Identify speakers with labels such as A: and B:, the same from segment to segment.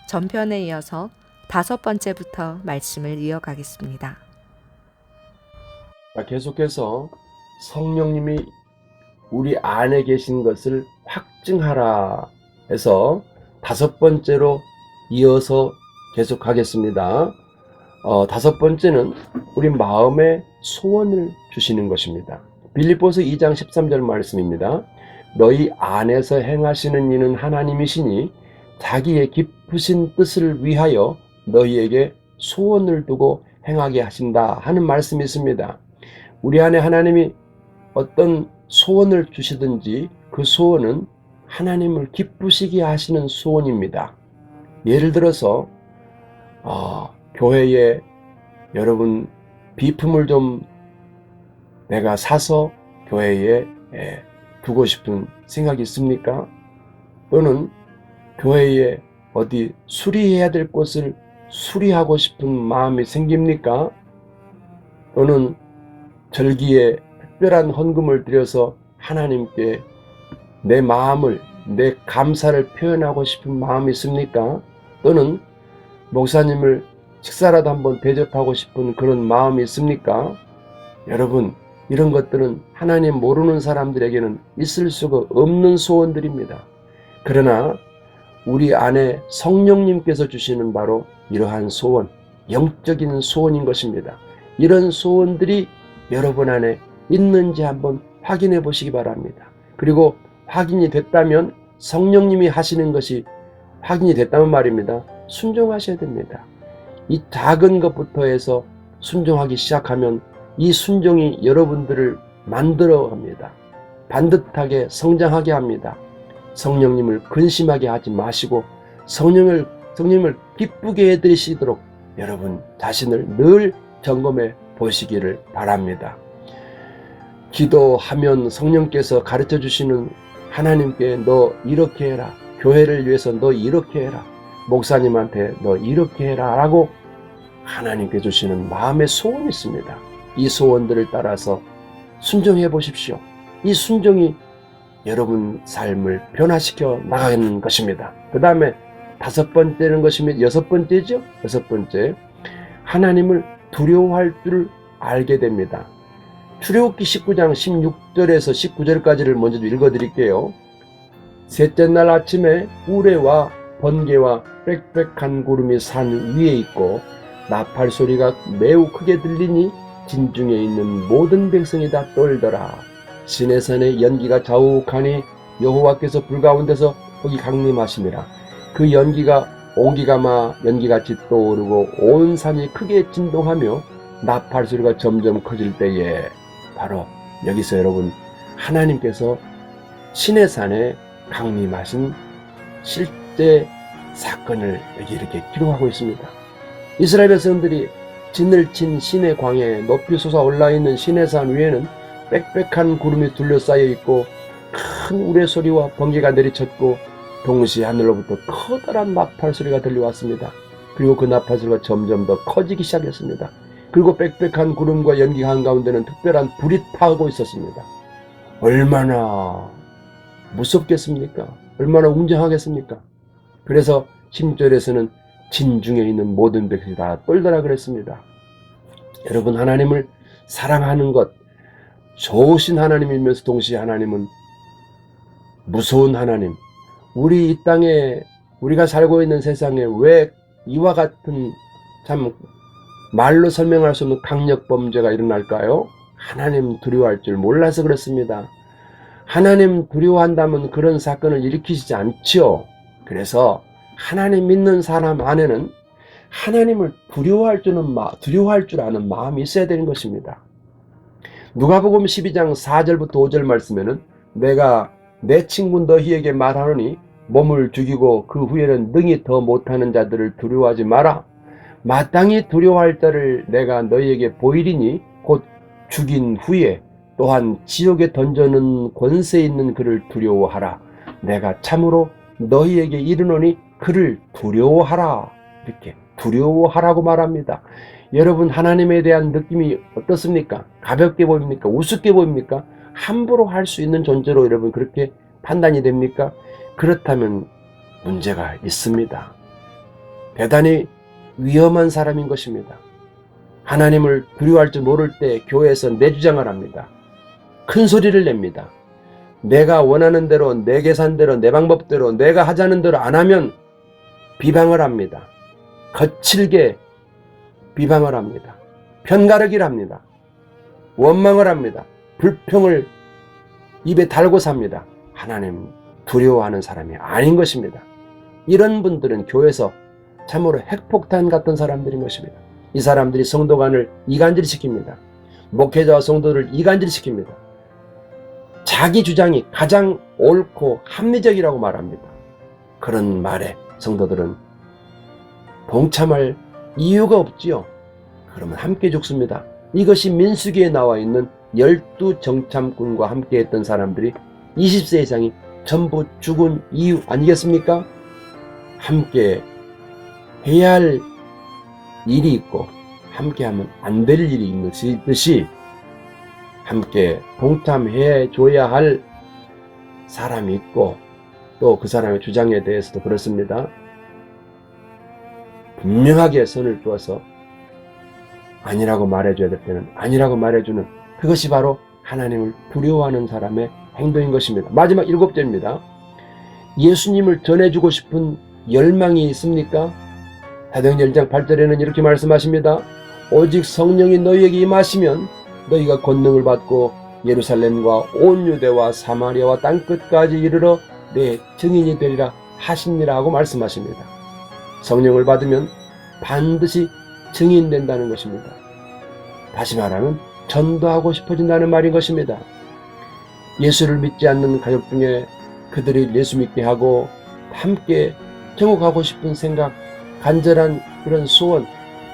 A: 전편에 이어서 5번째부터 말씀을 이어가겠습니다.
B: 계속해서 성령님이 우리 안에 계신 것을 확증하라 해서 5번째로 이어서 계속하겠습니다. 5번째는 우리 마음의 소원을 주시는 것입니다. 빌립보서 2장 13절 말씀입니다. 너희 안에서 행하시는 이는 하나님이시니 자기의 깊으신 뜻을 위하여 너희에게 소원을 두고 행하게 하신다 하는 말씀이 있습니다. 우리 안에 하나님이 어떤 소원을 주시든지 그 소원은 하나님을 기쁘시게 하시는 소원입니다. 예를 들어서 교회에 여러분 비품을 좀 내가 사서 교회에 두고 싶은 생각이 있습니까? 또는 교회에 어디 수리해야 될 곳을 수리하고 싶은 마음이 생깁니까? 또는 절기에 특별한 헌금을 드려서 하나님께 내 마음을, 내 감사를 표현하고 싶은 마음이 있습니까? 또는 목사님을 식사라도 한번 대접하고 싶은 그런 마음이 있습니까? 여러분, 이런 것들은 하나님 모르는 사람들에게는 있을 수가 없는 소원들입니다. 그러나 우리 안에 성령님께서 주시는 바로 이러한 소원, 영적인 소원인 것입니다. 이런 소원들이 여러분 안에 있는지 한번 확인해 보시기 바랍니다. 그리고 확인이 됐다면 성령님이 하시는 것이 확인이 됐다면 말입니다. 순종하셔야 됩니다. 이 작은 것부터 해서 순종하기 시작하면 이 순종이 여러분들을 만들어 갑니다. 반듯하게 성장하게 합니다. 성령님을 근심하게 하지 마시고 성령님을 기쁘게 해드리시도록 여러분 자신을 늘 점검해 보시기를 바랍니다. 기도하면 성령께서 가르쳐 주시는 하나님께 너 이렇게 해라, 교회를 위해서 너 이렇게 해라, 목사님한테 너 이렇게 해라 라고 하나님께 주시는 마음의 소원이 있습니다. 이 소원들을 따라서 순종해 보십시오. 이 순종이 여러분 삶을 변화시켜 나가는 것입니다. 그 다음에 5번째는 것이면 6번째죠. 6번째, 하나님을 두려워할 줄 알게 됩니다. 출애굽기 19장 16절에서 19절까지를 먼저 읽어드릴게요. 셋째 날 아침에 우레와 번개와 빽빽한 구름이 산 위에 있고 나팔 소리가 매우 크게 들리니 진중에 있는 모든 백성이 다 떨더라. 시내산에 연기가 자욱하니 여호와께서 불 가운데서 거기 강림하시니라. 그 연기가 오기가마 연기같이 떠오르고 온 산이 크게 진동하며 나팔 소리가 점점 커질 때에 바로 여기서 여러분 하나님께서 시내산에 강림하신 실제 사건을 여기 이렇게 기록하고 있습니다. 이스라엘 백성들이 진을 친 시내 광야에 높이 솟아올라 있는 시내산 위에는 빽빽한 구름이 둘러싸여 있고 큰 우레소리와 번개가 내리쳤고 동시에 하늘로부터 커다란 나팔 소리가 들려왔습니다. 그리고 그 나팔 소리가 점점 더 커지기 시작했습니다. 그리고 빽빽한 구름과 연기 한가운데는 특별한 불이 타고 있었습니다. 얼마나 무섭겠습니까? 얼마나 웅장하겠습니까? 그래서 10절에서는 진중에 있는 모든 백성이 다 떨더라 그랬습니다. 여러분, 하나님을 사랑하는 것, 좋으신 하나님이면서 동시에 하나님은 무서운 하나님, 우리 이 땅에 우리가 살고 있는 세상에 왜 이와 같은 참 말로 설명할 수 없는 강력 범죄가 일어날까요? 하나님 두려워할 줄 몰라서 그렇습니다. 하나님 두려워한다면 그런 사건을 일으키시지 않죠. 그래서 하나님 믿는 사람 안에는 하나님을 두려워할 줄 아는 마음이 있어야 되는 것입니다. 누가복음 12장 4절부터 5절 말씀에는 내가 내 친구 너희에게 말하노니 몸을 죽이고 그 후에는 능히 더 못하는 자들을 두려워하지 마라. 마땅히 두려워할 자를 내가 너희에게 보이리니 곧 죽인 후에 또한 지옥에 던져는 권세 있는 그를 두려워하라. 내가 참으로 너희에게 이르노니 그를 두려워하라. 이렇게 두려워하라고 말합니다. 여러분, 하나님에 대한 느낌이 어떻습니까? 가볍게 보입니까? 우습게 보입니까? 함부로 할 수 있는 존재로 여러분 그렇게 판단이 됩니까? 그렇다면 문제가 있습니다. 대단히 위험한 사람인 것입니다. 하나님을 두려워할 줄 모를 때 교회에서 내주장을 합니다. 큰 소리를 냅니다. 내가 원하는 대로, 내 계산대로, 내 방법대로, 내가 하자는 대로 안 하면 비방을 합니다. 거칠게 비방을 합니다. 편가르기를 합니다. 원망을 합니다. 불평을 입에 달고 삽니다. 하나님 두려워하는 사람이 아닌 것입니다. 이런 분들은 교회에서 참으로 핵폭탄 같은 사람들인 것입니다. 이 사람들이 성도간을 이간질시킵니다. 목회자와 성도를 이간질시킵니다. 자기 주장이 가장 옳고 합리적이라고 말합니다. 그런 말에 성도들은 동참할 이유가 없지요. 그러면 함께 죽습니다. 이것이 민수기에 나와 있는 12정탐꾼과 함께 했던 사람들이 20세 이상이 전부 죽은 이유 아니겠습니까? 함께 해야 할 일이 있고 함께 하면 안 될 일이 있는 듯이 함께 동참해 줘야 할 사람이 있고 또 그 사람의 주장에 대해서도 그렇습니다. 분명하게 선을 두어서 아니라고 말해줘야 될 때는 아니라고 말해주는 그것이 바로 하나님을 두려워하는 사람의 행동인 것입니다. 마지막 7절입니다. 예수님을 전해주고 싶은 열망이 있습니까? 사도행전 1장 8절에는 이렇게 말씀하십니다. 오직 성령이 너희에게 임하시면 너희가 권능을 받고 예루살렘과 온 유대와 사마리아와 땅끝까지 이르러 내 증인이 되리라 하시니라 하고 말씀하십니다. 성령을 받으면 반드시 증인된다는 것입니다. 다시 말하면 전도하고 싶어진다는 말인 것입니다. 예수를 믿지 않는 가족 중에 그들이 예수 믿게 하고 함께 천국하고 싶은 생각, 간절한 그런 소원,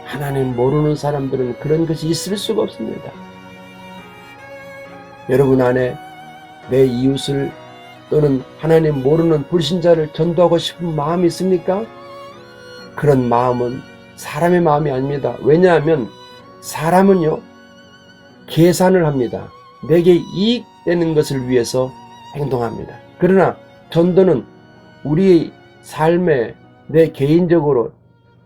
B: 하나님 모르는 사람들은 그런 것이 있을 수가 없습니다. 여러분 안에 내 이웃을 또는 하나님 모르는 불신자를 전도하고 싶은 마음이 있습니까? 그런 마음은 사람의 마음이 아닙니다. 왜냐하면 사람은요 계산을 합니다. 내게 이익되는 것을 위해서 행동합니다. 그러나 전도는 우리의 삶에 내 개인적으로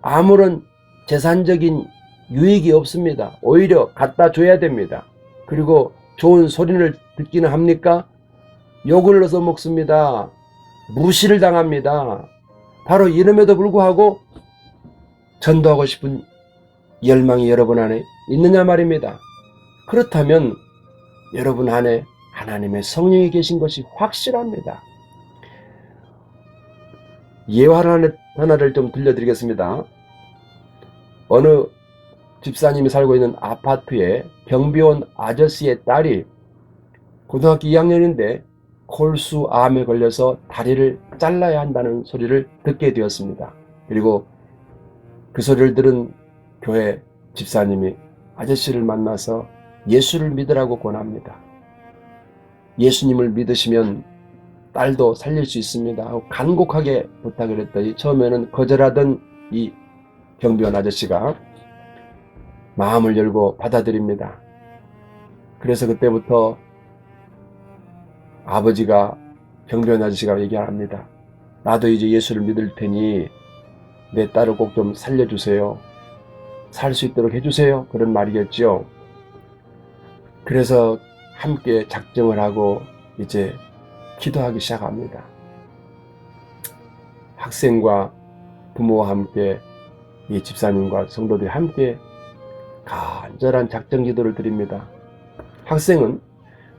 B: 아무런 재산적인 유익이 없습니다. 오히려 갖다 줘야 됩니다. 그리고 좋은 소리를 듣기는 합니까? 욕을 넣어서 먹습니다. 무시를 당합니다. 바로 이름에도 불구하고 전도하고 싶은 열망이 여러분 안에 있느냐 말입니다. 그렇다면 여러분 안에 하나님의 성령이 계신 것이 확실합니다. 예화 하나를 좀 들려드리겠습니다. 어느 집사님이 살고 있는 아파트에 경비원 아저씨의 딸이 고등학교 2학년인데 콜수암에 걸려서 다리를 잘라야 한다는 소리를 듣게 되었습니다. 그리고 그 소리를 들은 교회 집사님이 아저씨를 만나서 예수를 믿으라고 권합니다. 예수님을 믿으시면 딸도 살릴 수 있습니다 하고 간곡하게 부탁을 했더니 처음에는 거절하던 이 경비원 아저씨가 마음을 열고 받아들입니다. 그래서 그때부터 아버지가 경비원 아저씨가 얘기합니다. 나도 이제 예수를 믿을 테니 내 딸을 꼭 좀 살려주세요. 살 수 있도록 해주세요. 그런 말이겠죠. 그래서 함께 작정을 하고 이제 기도하기 시작합니다. 학생과 부모와 함께 이 집사님과 성도들이 함께 간절한 작정 기도를 드립니다. 학생은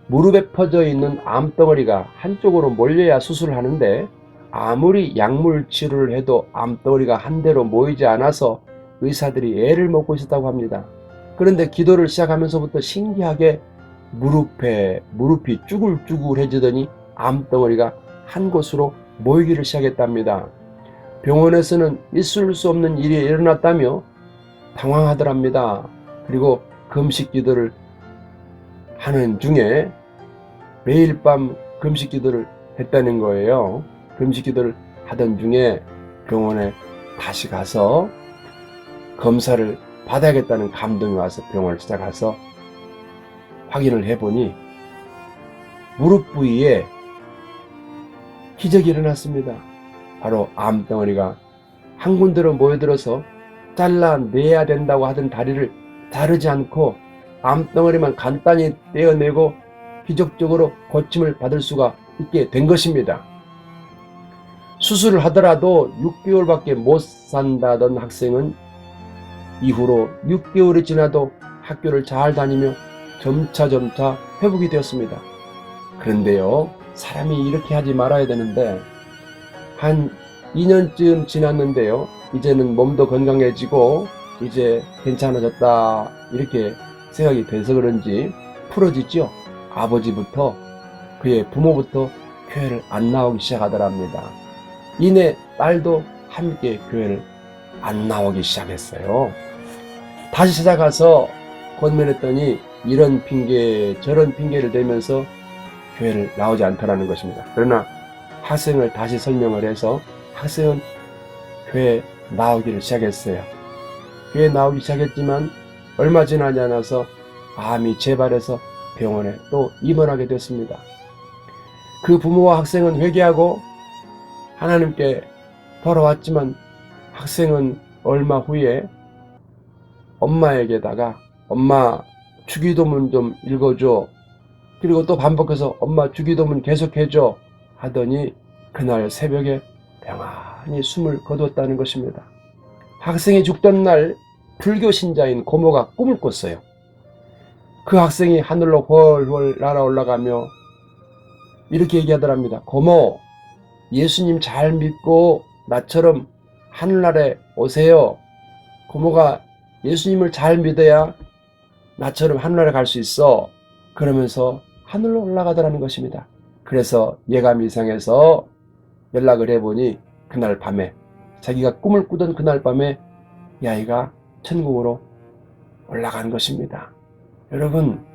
B: 무릎에 퍼져 있는 암덩어리가 한쪽으로 몰려야 수술을 하는데 아무리 약물 치료를 해도 암덩어리가 한 대로 모이지 않아서 의사들이 애를 먹고 있었다고 합니다. 그런데 기도를 시작하면서부터 신기하게 무릎이 쭈글쭈글해지더니 암덩어리가 한 곳으로 모이기를 시작했답니다. 병원에서는 있을 수 없는 일이 일어났다며 당황하더랍니다. 그리고 금식 기도를 하는 중에 매일 밤 금식 기도를 했다는 거예요. 금식 기도를 하던 중에 병원에 다시 가서 검사를 받아야겠다는 감동이 와서 병원을 찾아가서 확인을 해보니 무릎 부위에 기적이 일어났습니다. 바로 암덩어리가 한 군데로 모여들어서 잘라내야 된다고 하던 다리를 자르지 않고 암덩어리만 간단히 떼어내고 기적적으로 고침을 받을 수가 있게 된 것입니다. 수술을 하더라도 6개월밖에 못 산다던 학생은 이후로 6개월이 지나도 학교를 잘 다니며 점차 회복이 되었습니다. 그런데요, 사람이 이렇게 하지 말아야 되는데 한 2년쯤 지났는데요, 이제는 몸도 건강해지고 이제 괜찮아졌다 이렇게 생각이 돼서 그런지 풀어지죠. 아버지부터 그의 부모부터 교회를 안 나오기 시작하더랍니다. 이내 딸도 함께 교회를 안 나오기 시작했어요. 다시 찾아가서 권면했더니 이런 핑계 저런 핑계를 대면서 교회를 나오지 않더라는 것입니다. 그러나 학생을 다시 설명을 해서 학생은 교회에 나오기를 시작했어요. 교회에 나오기 시작했지만 얼마 지나지 않아서 암이 재발해서 병원에 또 입원하게 됐습니다. 그 부모와 학생은 회개하고 하나님께 돌아왔지만 학생은 얼마 후에 엄마에게다가 엄마 주기도문 좀 읽어줘, 그리고 또 반복해서 엄마 주기도문 계속해줘 하더니 그날 새벽에 평안히 숨을 거두었다는 것입니다. 학생이 죽던 날 불교 신자인 고모가 꿈을 꿨어요. 그 학생이 하늘로 훨훨 날아올라가며 이렇게 얘기하더랍니다. 고모, 예수님 잘 믿고 나처럼 하늘나라에 오세요. 고모가 예수님을 잘 믿어야 나처럼 하늘나라에 갈 수 있어. 그러면서 하늘로 올라가더라는 것입니다. 그래서 예감이상에서 연락을 해보니 그날 밤에, 자기가 꿈을 꾸던 그날 밤에 이 아이가 천국으로 올라간 것입니다. 여러분,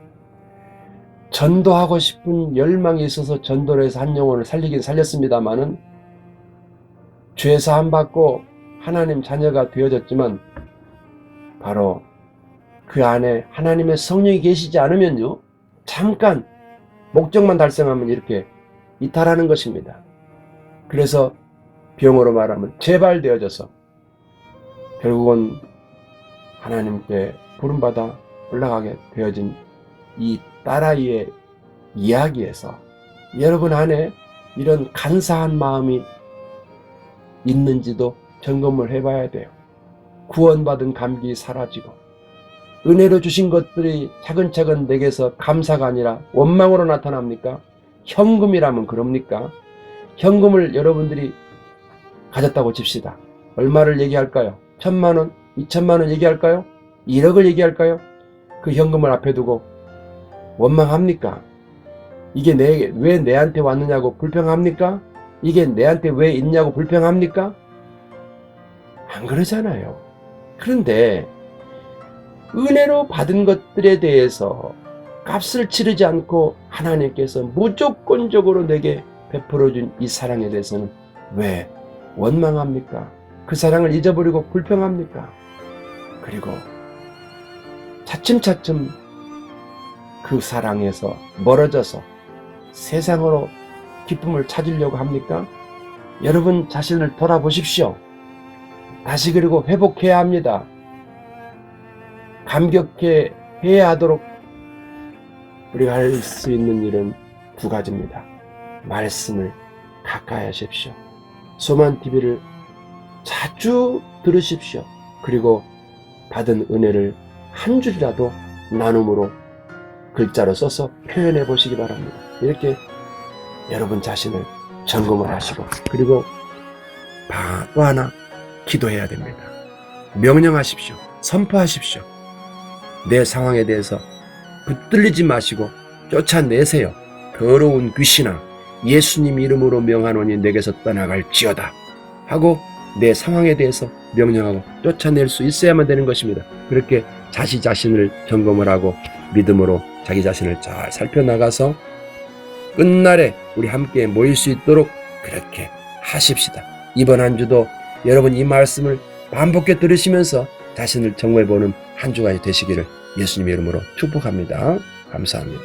B: 전도하고 싶은 열망이 있어서 전도를 해서 한 영혼을 살리긴 살렸습니다마는 죄 사함 받고 하나님 자녀가 되어졌지만 바로 그 안에 하나님의 성령이 계시지 않으면요, 잠깐 목적만 달성하면 이렇게 이탈하는 것입니다. 그래서 병으로 말하면 재발되어져서 결국은 하나님께 부름받아 올라가게 되어진 이 딸아이의 이야기에서 여러분 안에 이런 간사한 마음이 있는지도 점검을 해봐야 돼요. 구원받은 감기 사라지고 은혜로 주신 것들이 차근차근 내게서 감사가 아니라 원망으로 나타납니까? 현금이라면 그럽니까? 현금을 여러분들이 가졌다고 칩시다. 얼마를 얘기할까요? 1,000만 원, 2,000만 원 얘기할까요? 1억을 얘기할까요? 그 현금을 앞에 두고 원망합니까? 이게 왜 내한테 왔느냐고 불평합니까? 이게 내한테 왜 있냐고 불평합니까? 안 그러잖아요. 그런데 은혜로 받은 것들에 대해서 값을 치르지 않고 하나님께서 무조건적으로 내게 베풀어준 이 사랑에 대해서는 왜 원망합니까? 그 사랑을 잊어버리고 불평합니까? 그리고 차츰차츰 그 사랑에서 멀어져서 세상으로 기쁨을 찾으려고 합니까? 여러분 자신을 돌아보십시오. 다시 그리고 회복해야 합니다. 감격해 해야 하도록 우리가 할 수 있는 일은 두 가지입니다. 말씀을 가까이 하십시오. 소만TV를 자주 들으십시오. 그리고 받은 은혜를 한 줄이라도 나눔으로 글자로 써서 표현해 보시기 바랍니다. 이렇게 여러분 자신을 점검을 하시고, 그리고 또 하나 기도해야 됩니다. 명령하십시오. 선포하십시오. 내 상황에 대해서 붙들리지 마시고 쫓아내세요. 더러운 귀신아, 예수님 이름으로 명하노니 내게서 떠나갈지어다 하고 내 상황에 대해서 명령하고 쫓아낼 수 있어야만 되는 것입니다. 그렇게 자신을 점검을 하고 믿음으로 자기 자신을 잘 살펴나가서 끝날에 우리 함께 모일 수 있도록 그렇게 하십시다. 이번 한 주도 여러분 이 말씀을 반복해 들으시면서 자신을 점검해보는 한 주가 되시기를 예수님의 이름으로 축복합니다. 감사합니다.